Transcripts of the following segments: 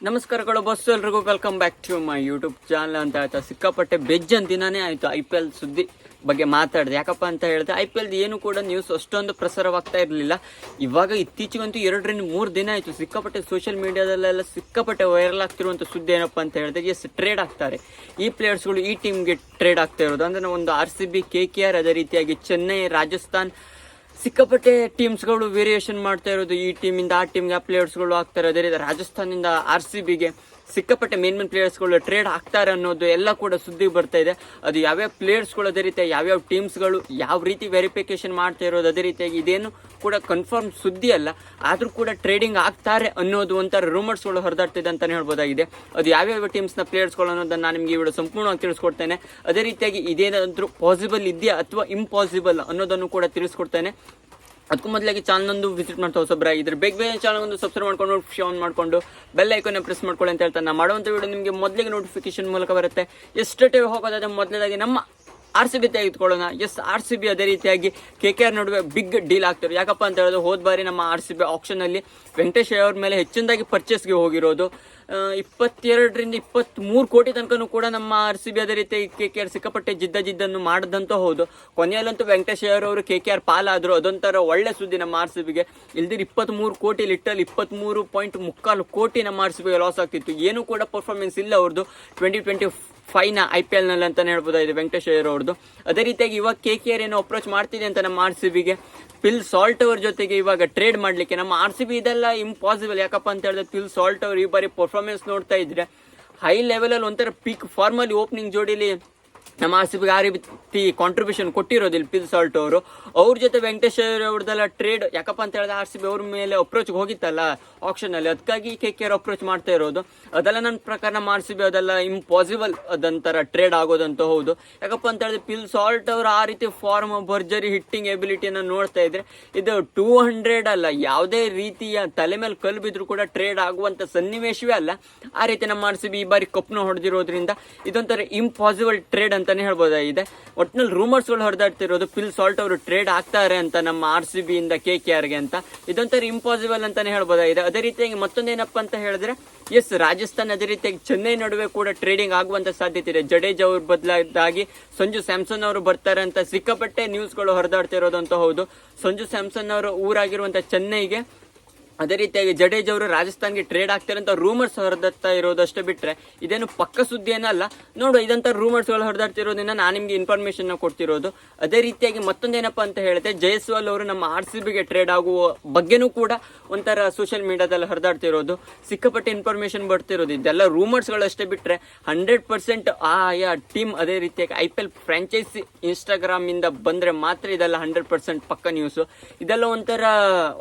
ನಮಸ್ಕಾರಗಳು ಬಸ್ ಎಲ್ರಿಗೂ welcome back to my YouTube channel ಅಂತ ಹೇಳ್ತಾ ಸಿಕ್ಕಾಪಟ್ಟೆ ಬೆಜ್ಜನ್ ದಿನಾನೇ ಆಯಿತು IPL ಸುದ್ದಿ ಬಗ್ಗೆ ಮಾತಾಡಿದೆ. ಯಾಕಪ್ಪ ಅಂತ ಹೇಳಿದ್ರೆ IPL ಏನು ಕೂಡ ನ್ಯೂಸ್ ಅಷ್ಟೊಂದು ಪ್ರಸಾರವಾಗ್ತಾ ಇರಲಿಲ್ಲ. ಇವಾಗ ಇತ್ತೀಚೆಗಂತೂ 2-3 ದಿನ ಆಯಿತು ಸಿಕ್ಕಾಪಟ್ಟೆ ಸೋಷಿಯಲ್ ಮೀಡಿಯಾದಲ್ಲೆಲ್ಲ ಸಿಕ್ಕಾಪಟ್ಟೆ ವೈರಲ್ ಆಗ್ತಿರುವಂಥ ಸುದ್ದಿ ಏನಪ್ಪ ಅಂತ ಹೇಳಿದ್ರೆ ಟ್ರೇಡ್ ಆಗ್ತಾರೆ. ಈ ಪ್ಲೇಯರ್ಸ್ಗಳು ಈ ಟೀಮ್ಗೆ ಟ್ರೇಡ್ ಆಗ್ತಾ ಇರೋದು ಅಂದರೆ ಒಂದು RCB, KKR, ಅದೇ ರೀತಿಯಾಗಿ ಚೆನ್ನೈ, ರಾಜಸ್ಥಾನ್ ಸಿಕ್ಕಾಪಟ್ಟೆ ಟೀಮ್ಸ್ಗಳು ವೇರಿಯೇಷನ್ ಮಾಡ್ತಾ ಇರೋದು. ಈ ಟೀಮಿಂದ ಆ ಟೀಮ್ಗೆ ಆ ಪ್ಲೇಯರ್ಸ್ಗಳು ಆಗ್ತಾರೆ. ಅದೇ ರೀತಿ ರಾಜಸ್ಥಾನಿಂದ RCBಗೆ ಸಿಕ್ಕಾಪಟ್ಟೆ ಮೇನ್ ಪ್ಲೇಯರ್ಸ್ಗಳು ಟ್ರೇಡ್ ಆಗ್ತಾರೆ ಅನ್ನೋದು ಎಲ್ಲ ಕೂಡ ಸುದ್ದಿ ಬರ್ತಾ ಇದೆ. ಅದು ಯಾವ್ಯಾವ ಪ್ಲೇಯರ್ಸ್ಗಳು, ಅದೇ ರೀತಿ ಯಾವ್ಯಾವ ಟೀಮ್ಸ್ಗಳು ಯಾವ ರೀತಿ ವೆರಿಫಿಕೇಶನ್ ಮಾಡ್ತಾ ಇರೋದು, ಅದೇ ರೀತಿಯಾಗಿ ಇದೇನು ಕೂಡ ಕನ್ಫರ್ಮ್ ಸುದ್ದಿ ಅಲ್ಲ, ಆದರೂ ಕೂಡ ಟ್ರೇಡಿಂಗ್ ಆಗ್ತಾರೆ ಅನ್ನೋದು ಒಂಥರ ರೂಮರ್ಸ್ಗಳು ಹೊರದಾಡ್ತಿದೆ ಅಂತಲೇ ಹೇಳ್ಬೋದಾಗಿದೆ. ಅದು ಯಾವ್ಯಾವ ಟೀಮ್ಸ್ನ ಪ್ಲೇಯರ್ಸ್ಗಳು ಅನ್ನೋದನ್ನು ನಾನು ನಿಮಗೆ ಇವಳು ಸಂಪೂರ್ಣವಾಗಿ ತಿಳಿಸ್ಕೊಡ್ತೇನೆ. ಅದೇ ರೀತಿಯಾಗಿ ಇದೇನಾದರೂ ಪಾಸಿಬಲ್ ಇದೆಯಾ ಅಥವಾ ಇಂಪಾಸಿಬಲ್ ಅನ್ನೋದನ್ನು ಕೂಡ ತಿಳಿಸ್ಕೊಡ್ತೇನೆ. ಅದಕ್ಕೂ ಮೊದಲಾಗಿ ಚಾನಲ್ ವಿಸಿಟ್ ಮಾಡ್ತಾ ಹೊಸಬ್ರಾಗಿದ್ರೆ ಬೇಗ ಚಾನಲ್ ಒಂದು ಸಬ್ಸ್ಕ್ರೈಬ್ ಮಾಡ್ಕೊಂಡು ನೋಟಿಫಿಕೇಶನ್ ಮಾಡ್ಕೊಂಡು ಬೆಲ್ ಐಕಾನ್ ಪ್ರೆಸ್ ಮಾಡ್ಕೊಳ್ಳಿ ಅಂತ ಹೇಳ್ತಾ ನಾನು ಮಾಡುವಂಥ ವಿಡಿಯೋ ನಿಮಗೆ ಮೊದಲಿಗೆ ನೋಟಿಫಿಕೇಶನ್ ಮೂಲಕ ಬರುತ್ತೆ. ಎಷ್ಟೇ ಹೋಗೋದಾದ್ರೆ ಮೊದಲದಾಗಿ ನಮ್ಮ RCB ತೆಗೆದುಕೊಳ್ಳೋಣ. RCB ಅದೇ ರೀತಿಯಾಗಿ KKR ನಡುವೆ ಬಿಗ್ ಡೀಲ್ ಆಗ್ತಾರೆ. ಯಾಕಪ್ಪ ಅಂತ ಹೇಳಿದ್ರೆ ಹೋದ ಬಾರಿ ನಮ್ಮ RCB ಆಕ್ಷನಲ್ಲಿ ವೆಂಕಟೇಶ್ ಅವ್ರ ಮೇಲೆ ಹೆಚ್ಚಿನದಾಗಿ ಪರ್ಚೇಸ್ಗೆ ಹೋಗಿರೋದು 22-23 ಕೋಟಿ ತನಕನೂ ಕೂಡ ನಮ್ಮ RCB ಅದೇ ರೀತಿ KKR ಸಿಕ್ಕಾಪಟ್ಟೆ ಜಿದ್ದನ್ನು ಮಾಡಿದಂತೂ ಹೌದು. ಕೊನೆಯಲ್ಲಂತೂ ವೆಂಕಟೇಶ್ ಅವರು KKR ಪಾಲಾದ್ರು. ಅದೊಂಥರ ಒಳ್ಳೆ ಸುದ್ದಿ ನಮ್ಮ RCBಗೆ. ಇಲ್ದಿರ 23 ಕೋಟಿ ಲಿಟಲ್ 23.3 ಕೋಟಿ ನಮ್ಮ RCBಗೆ ಲಾಸ್ ಆಗ್ತಿತ್ತು. ಏನೂ ಕೂಡ ಪರ್ಫಾರ್ಮೆನ್ಸ್ ಇಲ್ಲ ಅವ್ರದ್ದು 2025ನ IPL ನಲ್ಲಿ ಅಂತಾನೆ ಹೇಳ್ಬೋದಾಗಿದೆ ವೆಂಕಟೇಶ್ ಅವ್ರದ್ದು. ಅದೇ ರೀತಿಯಾಗಿ ಇವಾಗ KKR ಏನೋ ಅಪ್ರೋಚ್ ಮಾಡ್ತಿದೆ ಅಂತ ನಮ್ಮ RCBಗೆ ಪಿಲ್ ಸಾಲ್ಟ್ ಅವ್ರ ಜೊತೆಗೆ ಇವಾಗ ಟ್ರೇಡ್ ಮಾಡ್ಲಿಕ್ಕೆ. ನಮ್ಮ RCB ಇದೆಲ್ಲ ಇಂಪಾಸಿಬಲ್. ಯಾಕಪ್ಪ ಅಂತ ಹೇಳಿದ್ರೆ ಪಿಲ್ ಸಾಲ್ಟ್ ಅವ್ರು ಈ ಬಾರಿ ಪರ್ಫಾರ್ಮೆನ್ಸ್ ನೋಡ್ತಾ ಇದ್ರೆ ಹೈ ಲೆವೆಲಲ್ಲಿ ಒಂಥರ ಪೀಕ್ ಫಾರ್ಮಲ್ಲಿ ಓಪನಿಂಗ್ ಜೋಡಿಲಿ ನಮ್ಮ RCBಗೆ ಆ ರೀತಿ ಕಾಂಟ್ರಿಬ್ಯೂಷನ್ ಕೊಟ್ಟಿರೋದಿಲ್ಲ ಪಿಲ್ ಸಾಲ್ಟ್ ಅವರು. ಅವ್ರ ಜೊತೆ ವೆಂಕಟೇಶ್ ಅವ್ರದ್ದೆಲ್ಲ ಟ್ರೇಡ್ ಯಾಕಪ್ಪ ಅಂತ ಹೇಳಿದ್ರೆ RCB ಅವ್ರ ಮೇಲೆ ಅಪ್ರೋಚ್ಗೆ ಹೋಗಿತ್ತಲ್ಲ ಆಕ್ಷನಲ್ಲಿ, ಅದಕ್ಕಾಗಿ KKR ಅಪ್ರೋಚ್ ಮಾಡ್ತಾ ಇರೋದು. ಅದೆಲ್ಲ ನನ್ನ ಪ್ರಕಾರ ನಮ್ಮ RCB ಅದೆಲ್ಲ ಇಂಪಾಸಿಬಲ್ ಅದಂತರ ಟ್ರೇಡ್ ಆಗೋದಂತ ಹೌದು. ಯಾಕಪ್ಪ ಅಂತ ಹೇಳಿದ್ರೆ ಪಿಲ್ ಸಾಲ್ಟ್ ಅವರು ಆ ರೀತಿ ಫಾರ್ಮ್ ಭರ್ಜರಿ ಹಿಟ್ಟಿಂಗ್ ಎಬಿಲಿಟಿಯನ್ನು ನೋಡ್ತಾ ಇದ್ರೆ ಇದು 200 ಅಲ್ಲ, ಯಾವುದೇ ರೀತಿಯ ತಲೆ ಮೇಲೆ ಕಲ್ಲು ಬಿದ್ರು ಕೂಡ ಟ್ರೇಡ್ ಆಗುವಂತ ಸನ್ನಿವೇಶವೇ ಅಲ್ಲ. ಆ ರೀತಿ ನಮ್ಮ RCB ಈ ಬಾರಿ ಕಪ್ನ ಹೊಡೆದಿರೋದ್ರಿಂದ ಇದೊಂಥರ ಇಂಪಾಸಿಬಲ್ ಟ್ರೇಡ್ ಅಂತಾನೆ ಹೇಳ್ಬೋದಾಗಿದೆ. ಒಟ್ಟಿನಲ್ಲಿ ರೂಮರ್ಸ್ಗಳು ಹೊರದಾಡ್ತಿರೋದು ಪಿಲ್ ಸಾಲ್ಟ್ ಅವರು ಟ್ರೇಡ್ ಆಗ್ತಾರೆ ಅಂತ ನಮ್ಮ RCB ಇಂದ KKRಗೆ ಅಂತ. ಇದೊಂಥರ ಇಂಪಾಸಿಬಲ್ ಅಂತಾನೆ ಹೇಳ್ಬೋದಾಗಿದೆ. ಅದೇ ರೀತಿಯಾಗಿ ಮತ್ತೊಂದೇನಪ್ಪ ಅಂತ ಹೇಳಿದ್ರೆ ರಾಜಸ್ಥಾನ್ ಅದೇ ರೀತಿಯಾಗಿ ಚೆನ್ನೈ ನಡುವೆ ಕೂಡ ಟ್ರೇಡಿಂಗ್ ಆಗುವಂತ ಸಾಧ್ಯತೆ ಇದೆ. ಜಡೇಜಾ ಅವ್ರ ಬದಲಾಗಿ ಸಂಜು ಸ್ಯಾಮ್ಸನ್ ಅವರು ಬರ್ತಾರೆ ಅಂತ ಸಿಕ್ಕಾಪಟ್ಟೆ ನ್ಯೂಸ್ಗಳು ಹೊರದಾಡ್ತಿರೋದಂತ ಹೌದು. ಸಂಜು ಸ್ಯಾಮ್ಸನ್ ಅವರ ಊರಾಗಿರುವಂತ ಚೆನ್ನೈಗೆ ಅದೇ ರೀತಿಯಾಗಿ ಜಡೇಜಾ ಅವರು ರಾಜಸ್ಥಾನ್ಗೆ ಟ್ರೇಡ್ ಆಗ್ತಾರೆ ಅಂತ ರೂಮರ್ಸ್ ಹೊರದಾಡ್ತಾ ಇರೋದಷ್ಟೇ ಬಿಟ್ರೆ ಇದೇನು ಪಕ್ಕ ಸುದ್ದಿ ಏನಲ್ಲ. ನೋಡು, ಇದಂತ ರೂಮರ್ಸ್ಗಳು ಹೊರದಾಡ್ತಿರೋದ್ರಿಂದ ನಾನು ನಿಮ್ಗೆ ಇನ್ಫಾರ್ಮೇಶನ್ ಕೊಡ್ತಿರೋದು. ಅದೇ ರೀತಿಯಾಗಿ ಮತ್ತೊಂದೇನಪ್ಪ ಅಂತ ಹೇಳಿದ್ರೆ ಜೈಸ್ವಾಲ್ ಅವರು ನಮ್ಮ RCBಗೆ ಟ್ರೇಡ್ ಆಗುವ ಬಗ್ಗೆನೂ ಕೂಡ ಒಂಥರ ಸೋಷಿಯಲ್ ಮೀಡಿಯಾದಲ್ಲಿ ಹೊರದಾಡ್ತಿರೋದು, ಸಿಕ್ಕಾಪಟ್ಟೆ ಇನ್ಫಾರ್ಮೇಶನ್ ಬರ್ತಿರೋದು. ಇದೆಲ್ಲ ರೂಮರ್ಸ್ಗಳು ಅಷ್ಟೇ ಬಿಟ್ರೆ 100% ಆಯಾ ಟೀಮ್ ಅದೇ ರೀತಿಯಾಗಿ IPL ಫ್ರಾಂಚೈಸಿ ಇನ್ಸ್ಟಾಗ್ರಾಮ್ ಇಂದ ಬಂದ್ರೆ ಮಾತ್ರ ಇದೆಲ್ಲ 100% ಪಕ್ಕ ನ್ಯೂಸ್. ಇದೆಲ್ಲ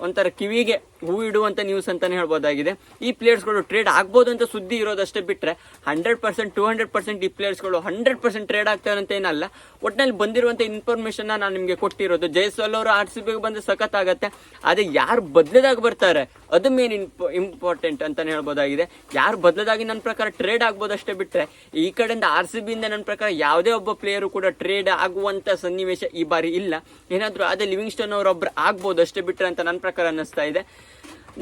ಒಂಥರ ಕಿವಿಗೆ ಹೂ ಇಡುವಂತ ನ್ಯೂಸ್ ಅಂತಾನೆ ಹೇಳ್ಬೋದಾಗಿದೆ. ಈ ಪ್ಲೇಯರ್ಸ್ಗಳು ಟ್ರೇಡ್ ಆಗ್ಬೋದು ಅಂತ ಸುದ್ದಿ ಇರೋದಷ್ಟೇ ಬಿಟ್ರೆ 100% 200% ಈ ಪ್ಲೇಯರ್ಸ್ಗಳು 100% ಟ್ರೇಡ್ ಆಗ್ತಾರೆ ಅಂತ ಏನಲ್ಲ. ಒಟ್ಟಿನಲ್ಲಿ ಬಂದಿರುವಂತ ಇನ್ಫಾರ್ಮೇಶನ್ ನಾನು ನಿಮ್ಗೆ ಕೊಟ್ಟಿರೋದು. ಜೈಸ್ವಾಲ್ ಅವರು RCBಗೆ ಬಂದು ಸಖತ್ ಆಗತ್ತೆ. ಅದೇ ಯಾರು ಬದಲಿದಾಗ ಬರ್ತಾರೆ ಅದು ಮೇನ್ ಇಂಪಾರ್ಟೆಂಟ್ ಅಂತಾನೆ ಹೇಳ್ಬೋದಾಗಿದೆ. ಯಾರು ಬದಲಿದಾಗಿ ನನ್ನ ಪ್ರಕಾರ ಟ್ರೇಡ್ ಆಗ್ಬೋದಷ್ಟೇ ಬಿಟ್ರೆ ಈ ಕಡೆಯಿಂದ RCB ಇಂದ ನನ್ನ ಪ್ರಕಾರ ಯಾವುದೇ ಒಬ್ಬ ಪ್ಲೇಯರು ಕೂಡ ಟ್ರೇಡ್ ಆಗುವಂತ ಸನ್ನಿವೇಶ ಈ ಬಾರಿ ಇಲ್ಲ. ಏನಾದ್ರು ಅದೇ ಲಿವಿಂಗ್ಸ್ಟನ್ ಅವರೊಬ್ರು ಆಗ್ಬೋದು ಅಷ್ಟೇ ಬಿಟ್ರೆ ಅಂತ ನನ್ನ ಪ್ರಕಾರ ಅನ್ನಿಸ್ತಾ ಇದೆ.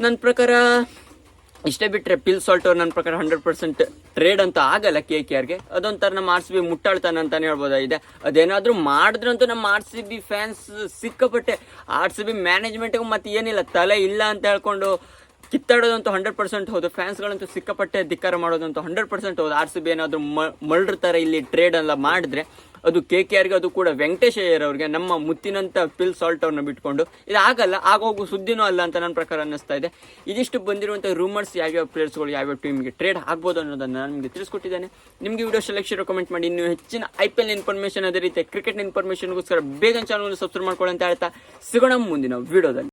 ನನ್ನ ಪ್ರಕಾರ ಇಷ್ಟೇ ಬಿಟ್ಟರೆ ಪಿಲ್ ಸಾಲ್ಟ್ ಅವ್ರು ನನ್ನ ಪ್ರಕಾರ 100% ಟ್ರೇಡ್ ಅಂತ ಆಗಲ್ಲ KKRಗೆ. ಅದೊಂಥರ ನಮ್ಮ RCB ಮುಟ್ಟಾಳ್ತಾನೆ ಅಂತಾನೆ ಹೇಳ್ಬೋದಾಗಿದೆ. ಅದೇನಾದರೂ ಮಾಡಿದ್ರಂತೂ ನಮ್ಮ RCB ಫ್ಯಾನ್ಸ್ ಸಿಕ್ಕಾಪಟ್ಟೆ RCB ಮ್ಯಾನೇಜ್ಮೆಂಟ್ಗೂ ಮತ್ತೆ ಏನಿಲ್ಲ ತಲೆ ಇಲ್ಲ ಅಂತ ಹೇಳ್ಕೊಂಡು ಕಿತ್ತಾಡೋದಂತೂ 100% ಹೌದು. ಫ್ಯಾನ್ಸ್ಗಳಂತೂ ಸಿಕ್ಕಾಪಟ್ಟೆ ಧಿಕ್ಕಾರ ಮಾಡೋದಂತೂ 100% ಹೌದು. RCB ಏನಾದರೂ ಮಳ್ಳಿರ್ತಾರೆ ಇಲ್ಲಿ ಟ್ರೇಡ್ ಎಲ್ಲ ಮಾಡಿದ್ರೆ ಅದು KKRಗೆ, ಅದು ಕೂಡ ವೆಂಕಟೇಶ್ ಅಯ್ಯರ್ ಅವ್ರಿಗೆ, ನಮ್ಮ ಮುತ್ತಿನಂತ ಪಿಲ್ ಸಾಲ್ಟ್ ಅವ್ರನ್ನ ಬಿಟ್ಕೊಂಡು ಇದು ಆಗಲ್ಲ, ಆಗೋಗು ಸುದ್ದಿನೂ ಅಲ್ಲ ಅಂತ ನನ್ನ ಪ್ರಕಾರ ಅನ್ನಿಸ್ತಾ ಇದೆ. ಇದಿಷ್ಟು ಬಂದಿರುವಂಥ ರೂಮರ್ಸ್ ಯಾವ್ಯಾವ ಪ್ಲೇಯರ್ಸ್ಗಳು ಯಾವ್ಯಾವ ಟೀಮ್ಗೆ ಟ್ರೇಡ್ ಆಗ್ಬೋದು ಅನ್ನೋದನ್ನು ನಾನು ನಿಮಗೆ ತಿಳಿಸ್ಕೊಟ್ಟಿದ್ದೇನೆ. ನಿಮಗೆ ವಿಡಿಯೋ ಸೆಲೆಕ್ಷನ್ ಕಮೆಂಟ್ ಮಾಡಿ. ಇನ್ನೂ ಹೆಚ್ಚಿನ IPL ಇನ್ಫಾರ್ಮೇಷನ್ ಅದೇ ರೀತಿ ಕ್ರಿಕೆಟ್ ಇನ್ಫಾರ್ಮೇಷನ್ಗೋಸ್ಕರ ಬೇಗ ಚಾನಲ್ ಸಬ್ಸ್ಕ್ರೈಬ್ ಮಾಡ್ಕೊಳ್ಳಿ ಅಂತ ಹೇಳ್ತಾ ಸಿಗೋಣ ಮುಂದಿನ ವಿಡಿಯೋದಲ್ಲಿ.